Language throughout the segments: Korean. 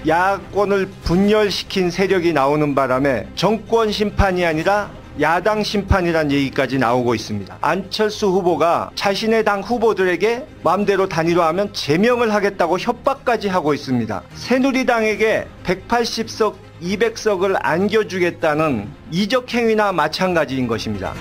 야권을 분열시킨 세력이 나오는 바람에 정권 심판이 아니라 야당 심판이란 얘기까지 나오고 있습니다. 안철수 후보가 자신의 당 후보들에게 마음대로 단일화하면 제명을 하겠다고 협박까지 하고 있습니다. 새누리당에게 180석, 200석을 안겨주겠다는 이적 행위나 마찬가지인 것입니다.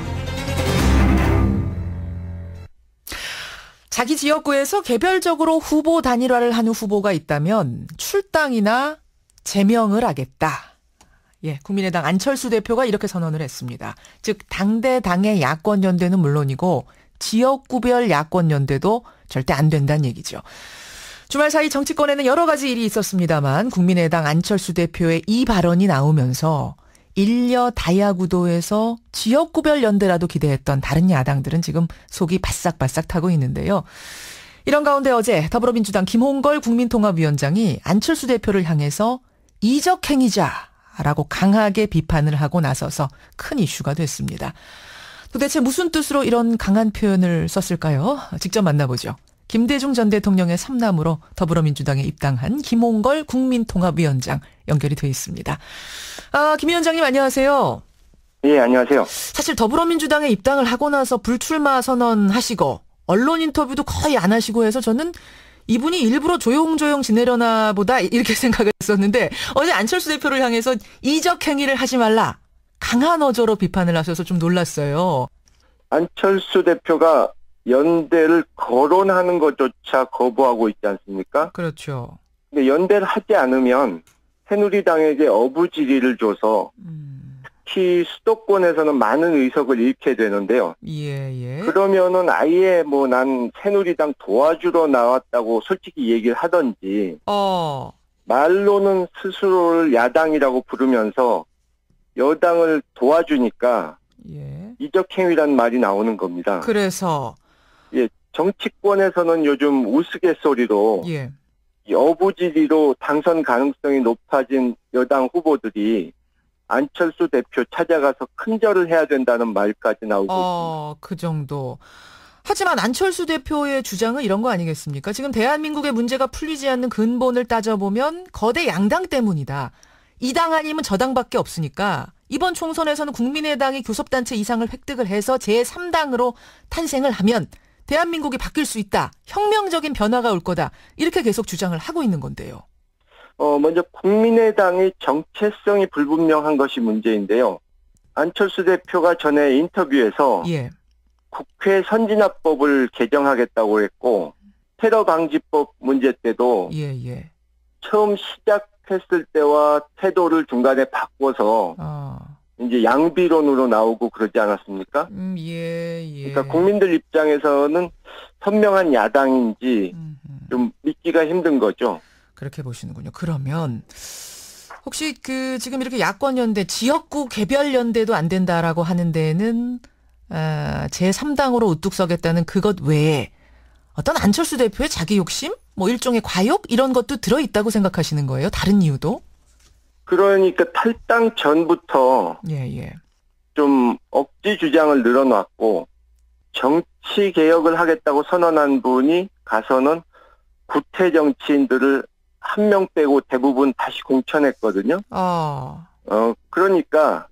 자기 지역구에서 개별적으로 후보 단일화를 하는 후보가 있다면 출당이나 제명을 하겠다. 예, 국민의당 안철수 대표가 이렇게 선언을 했습니다. 즉 당대당의 야권연대는 물론이고 지역구별 야권연대도 절대 안 된다는 얘기죠. 주말 사이 정치권에는 여러 가지 일이 있었습니다만 국민의당 안철수 대표의 이 발언이 나오면서 일려 다야구도에서 지역구별 연대라도 기대했던 다른 야당들은 지금 속이 바싹바싹 타고 있는데요. 이런 가운데 어제 더불어민주당 김홍걸 국민통합위원장이 안철수 대표를 향해서 이적행위자라고 강하게 비판을 하고 나서서 큰 이슈가 됐습니다. 도대체 무슨 뜻으로 이런 강한 표현을 썼을까요? 직접 만나보죠. 김대중 전 대통령의 삼남으로 더불어민주당에 입당한 김홍걸 국민통합위원장 연결이 돼 있습니다. 김 위원장님 안녕하세요. 예, 안녕하세요. 사실 더불어민주당에 입당을 하고 나서 불출마 선언하시고 언론 인터뷰도 거의 안 하시고 해서 저는 이분이 일부러 조용조용 지내려나 보다 이렇게 생각을 했었는데 어제 안철수 대표를 향해서 이적 행위를 하지 말라. 강한 어조로 비판을 하셔서 좀 놀랐어요. 안철수 대표가 연대를 거론하는 것조차 거부하고 있지 않습니까? 그렇죠. 근데 연대를 하지 않으면 새누리당에게 어부지리를 줘서 특히 수도권에서는 많은 의석을 잃게 되는데요. 예. 그러면은 아예 난 새누리당 도와주러 나왔다고 솔직히 얘기를 하던지 말로는 스스로를 야당이라고 부르면서 여당을 도와주니까 이적행위란 말이 나오는 겁니다. 그래서 정치권에서는 요즘 우스갯소리로 이 어부지리로 당선 가능성이 높아진 여당 후보들이 안철수 대표 찾아가서 큰절을 해야 된다는 말까지 나오고 있습니다. 그 정도. 하지만 안철수 대표의 주장은 이런 거 아니겠습니까? 지금 대한민국의 문제가 풀리지 않는 근본을 따져보면 거대 양당 때문이다. 이 당 아니면 저 당밖에 없으니까 이번 총선에서는 국민의당이 교섭단체 이상을 획득을 해서 제3당으로 탄생을 하면 대한민국이 바뀔 수 있다. 혁명적인 변화가 올 거다. 이렇게 계속 주장을 하고 있는 건데요. 먼저 국민의당이 정체성이 불분명한 것이 문제인데요. 안철수 대표가 전에 인터뷰에서 국회 선진화법을 개정하겠다고 했고 테러 방지법 문제 때도 처음 시작했을 때와 태도를 중간에 바꿔서 이제 양비론으로 나오고 그러지 않았습니까? 그러니까 국민들 입장에서는 선명한 야당인지 좀 믿기가 힘든 거죠. 그렇게 보시는군요. 그러면 혹시 지금 이렇게 야권 연대, 지역구 개별 연대도 안 된다라고 하는 데에는 제3당으로 우뚝 서겠다는 그것 외에 어떤 안철수 대표의 자기 욕심, 일종의 과욕 이런 것도 들어 있다고 생각하시는 거예요? 다른 이유도? 그러니까 탈당 전부터 좀 억지 주장을 늘어놨고 정치 개혁을 하겠다고 선언한 분이 가서는 구태 정치인들을 한 명 빼고 대부분 다시 공천했거든요. 그러니까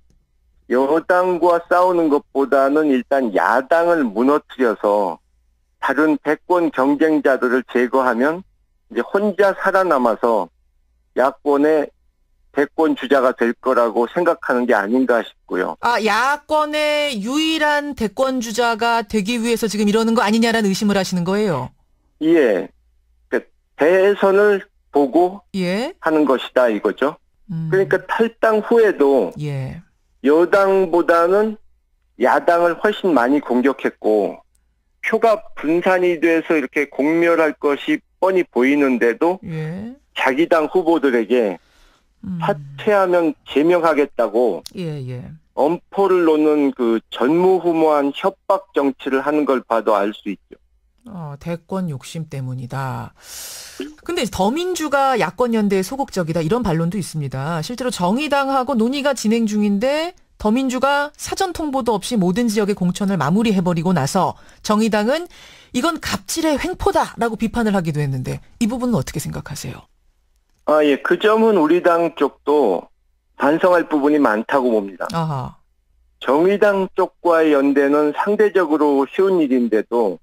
여당과 싸우는 것보다는 일단 야당을 무너뜨려서 다른 대권 경쟁자들을 제거하면 이제 혼자 살아남아서 야권의 대권 주자가 될 거라고 생각하는 게 아닌가 싶고요. 야권의 유일한 대권 주자가 되기 위해서 지금 이러는 거 아니냐라는 의심을 하시는 거예요? 예. 대선을 보고 하는 것이다 이거죠. 그러니까 탈당 후에도 여당보다는 야당을 훨씬 많이 공격했고 표가 분산이 돼서 이렇게 공멸할 것이 뻔히 보이는데도 자기 당 후보들에게 사퇴하면 제명하겠다고 엄포를 놓는 그 전무후무한 협박 정치를 하는 걸 봐도 알 수 있죠. 대권 욕심 때문이다. 근데 더민주가 야권 연대에 소극적이다 이런 반론도 있습니다. 실제로 정의당하고 논의가 진행 중인데 더민주가 사전 통보도 없이 모든 지역의 공천을 마무리해버리고 나서 정의당은 이건 갑질의 횡포다라고 비판을 하기도 했는데 이 부분은 어떻게 생각하세요? 예. 그 점은 우리 당 쪽도 반성할 부분이 많다고 봅니다. 아하. 정의당 쪽과의 연대는 상대적으로 쉬운 일인데도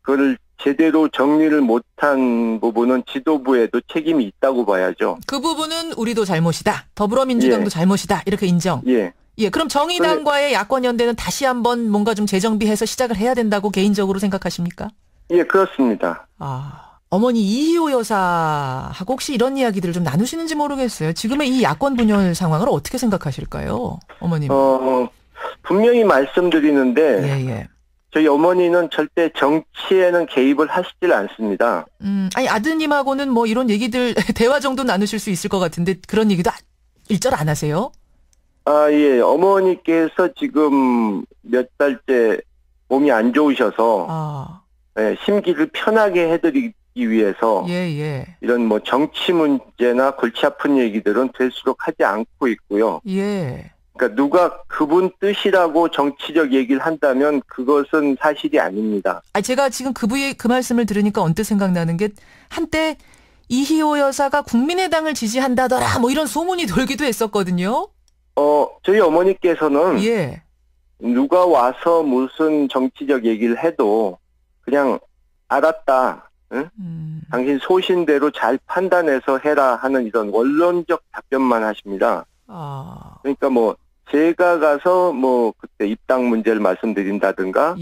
그걸 제대로 정리를 못한 부분은 지도부에도 책임이 있다고 봐야죠. 그 부분은 우리도 잘못이다. 더불어민주당도 잘못이다. 이렇게 인정. 예, 그럼 정의당과의 야권 연대는 다시 한번 뭔가 좀 재정비해서 시작을 해야 된다고 개인적으로 생각하십니까? 예, 그렇습니다. 어머니 이희호 여사하고 혹시 이런 이야기들을 좀 나누시는지 모르겠어요. 지금의 이 야권 분열 상황을 어떻게 생각하실까요, 어머님? 분명히 말씀드리는데 예. 저희 어머니는 절대 정치에는 개입을 하시질 않습니다. 아니 아드님하고는 뭐 이런 얘기들 대화 정도 나누실 수 있을 것 같은데 그런 얘기도 일절 안 하세요? 예. 어머니께서 지금 몇 달째 몸이 안 좋으셔서 심기를 편하게 해드리기 위해서 이런 뭐 정치 문제나 골치 아픈 얘기들은 될수록 하지 않고 있고요. 그러니까 누가 그분 뜻이라고 정치적 얘기를 한다면 그것은 사실이 아닙니다. 제가 지금 그 말씀을 들으니까 언뜻 생각나는 게 한때 이희호 여사가 국민의당을 지지한다더라 뭐 이런 소문이 돌기도 했었거든요. 저희 어머니께서는 누가 와서 무슨 정치적 얘기를 해도 그냥 알았다. 응? 당신 소신대로 잘 판단해서 해라 하는 이런 원론적 답변만 하십니다. 그러니까 뭐 제가 가서 뭐 그때 입당 문제를 말씀드린다든가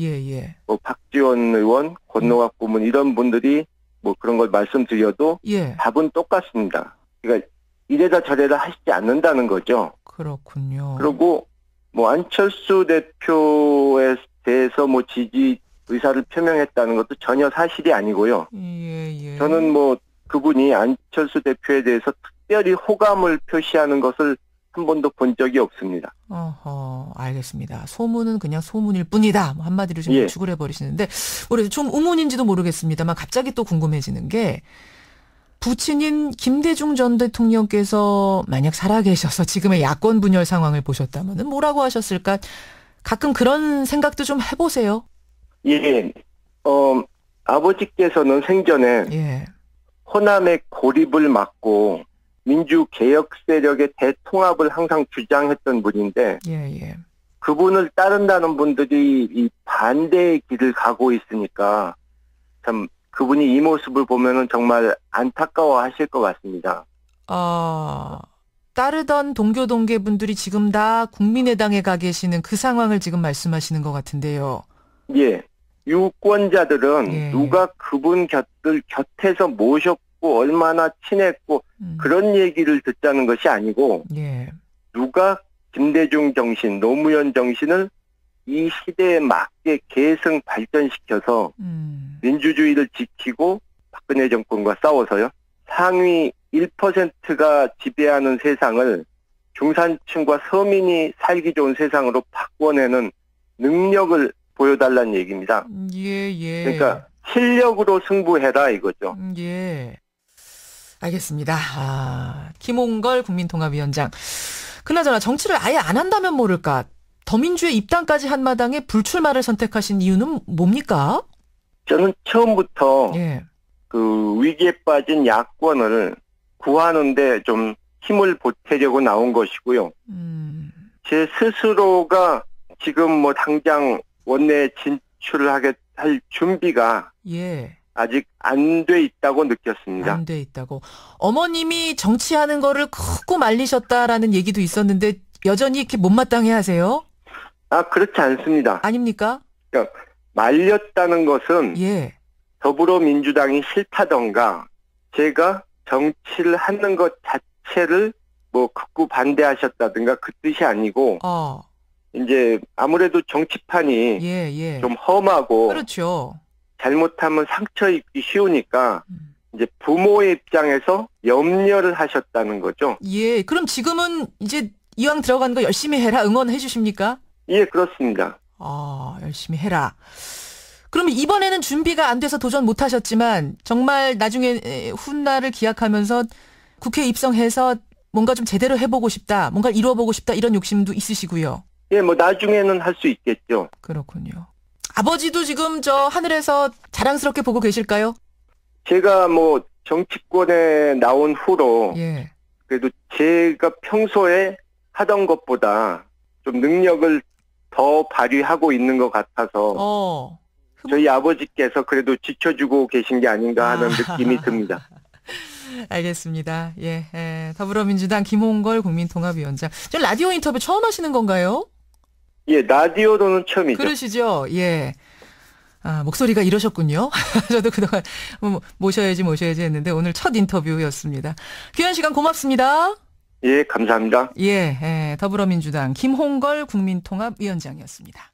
뭐 박지원 의원, 권노갑 고문 이런 분들이 뭐 그런 걸 말씀드려도 답은 똑같습니다. 그러니까 이래다 저래다 하시지 않는다는 거죠. 그렇군요. 그리고 뭐 안철수 대표에 대해서 뭐 지지 의사를 표명했다는 것도 전혀 사실이 아니고요. 저는 뭐 그분이 안철수 대표에 대해서 특별히 호감을 표시하는 것을 한 번도 본 적이 없습니다. 알겠습니다. 소문은 그냥 소문일 뿐이다. 뭐 한마디로 좀 축을 해버리시는데 우리 좀 의문인지도 모르겠습니다만 갑자기 또 궁금해지는 게 부친인 김대중 전 대통령께서 만약 살아계셔서 지금의 야권 분열 상황을 보셨다면 뭐라고 하셨을까? 가끔 그런 생각도 좀 해보세요. 아버지께서는 생전에 호남의 고립을 막고 민주개혁 세력의 대통합을 항상 주장했던 분인데 그분을 따른다는 분들이 이 반대의 길을 가고 있으니까 참 그분이 이 모습을 보면은 정말 안타까워하실 것 같습니다. 따르던 동교 동계분들이 지금 다 국민의당에 가 계시는 그 상황을 지금 말씀하시는 것 같은데요. 유권자들은 누가 그분 곁에서 모셨고 얼마나 친했고 그런 얘기를 듣자는 것이 아니고 누가 김대중 정신, 노무현 정신을 이 시대에 맞게 계승 발전시켜서 민주주의를 지키고 박근혜 정권과 싸워서요. 상위 1%가 지배하는 세상을 중산층과 서민이 살기 좋은 세상으로 바꿔내는 능력을 보여달라는 얘기입니다. 그러니까 실력으로 승부해라 이거죠. 알겠습니다. 김홍걸 국민통합위원장. 그나저나 정치를 아예 안 한다면 모를까? 더민주의 입당까지 한 마당에 불출마를 선택하신 이유는 뭡니까? 저는 처음부터 그 위기에 빠진 야권을 구하는데 좀 힘을 보태려고 나온 것이고요. 제 스스로가 지금 뭐 당장 원내에 진출을 할 준비가 아직 안 돼 있다고 느꼈습니다. 안 돼 있다고. 어머님이 정치하는 거를 크고 말리셨다라는 얘기도 있었는데 여전히 이렇게 못마땅해 하세요? 그렇지 않습니다. 아닙니까? 그러니까 말렸다는 것은 더불어민주당이 싫다던가 제가 정치를 하는 것 자체를 뭐 극구 반대하셨다든가 그 뜻이 아니고 이제 아무래도 정치판이 좀 험하고 그렇죠. 잘못하면 상처 입기 쉬우니까 이제 부모의 입장에서 염려를 하셨다는 거죠. 그럼 지금은 이제 이왕 들어간 거 열심히 해라 응원해 주십니까? 그렇습니다. 열심히 해라. 그러면 이번에는 준비가 안 돼서 도전 못 하셨지만 정말 나중에 훗날을 기약하면서 국회에 입성해서 뭔가 좀 제대로 해보고 싶다, 뭔가 이루어보고 싶다 이런 욕심도 있으시고요. 뭐 나중에는 할 수 있겠죠. 그렇군요. 아버지도 지금 저 하늘에서 자랑스럽게 보고 계실까요? 제가 뭐 정치권에 나온 후로 예. 그래도 제가 평소에 하던 것보다 좀 능력을 더 발휘하고 있는 것 같아서 저희 아버지께서 그래도 지켜주고 계신 게 아닌가 하는 느낌이 듭니다. 알겠습니다. 예, 더불어민주당 김홍걸 국민통합위원장. 좀 라디오 인터뷰 처음 하시는 건가요? 예, 라디오로는 처음이죠. 그러시죠? 예. 아, 목소리가 이러셨군요. 저도 그동안 모셔야지 했는데 오늘 첫 인터뷰였습니다. 귀한 시간 고맙습니다. 예, 감사합니다. 예, 더불어민주당 김홍걸 국민통합위원장이었습니다.